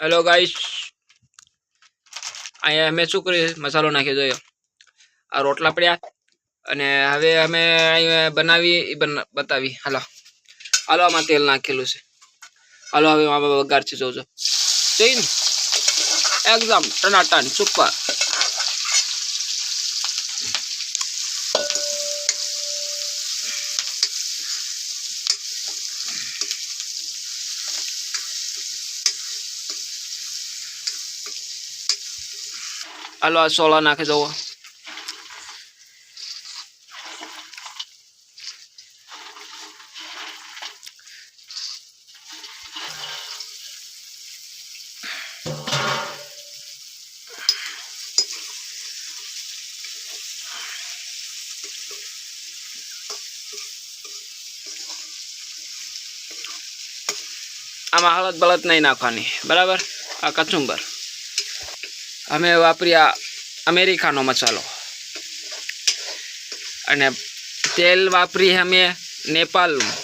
hello guys, અહીંયા અમે શું કરીએ મસાલો નાખી દઈએ આ રોટલા પડ્યા અને હવે અમે અહીંયા બનાવી બતાવી હાલો હાલો આમાં તેલ નાખેલું છે હાલો હવે આમાં વઘાર છે જોજો જોઈને એકદમ ટનાટન સુપર હાલો આ સોલા નાખી દો આમાં હળદ બળદ નહીં નાખવાની બરાબર આ કચુંબર અમે વાપર્યા અમેરિકાનો મસાલો અને તેલ વાપરી અમે નેપાળનું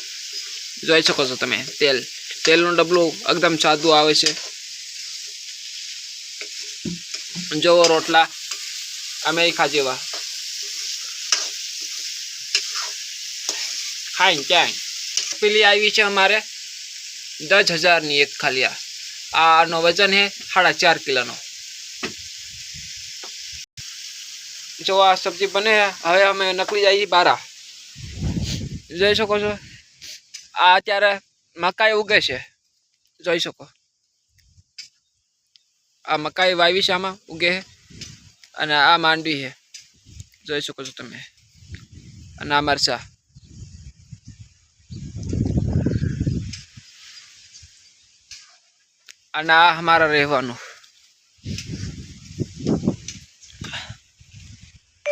જોઈ શકો છો તમે તેલનું ડબલું એકદમ સાદું આવે છે જોવો રોટલા અમેરિકા જેવા ખાઈને ક્યાંય પેલી આવી છે અમારે 10,000ની એક ખાલી આનો વજન હે 4.5 કિલોનો जो आ सब्जी बने हवे अमे नकली जाइए बारा જોઈ શકો છો આ અત્યારે મકાઈ ઉગે છે જોઈ શકો આ મકાઈ વાવી છે આમાં ઉગે અને આ માંડવી છે જોઈ શકો છો તમે અને આ મરચા અને આ અમારા રહેવાનું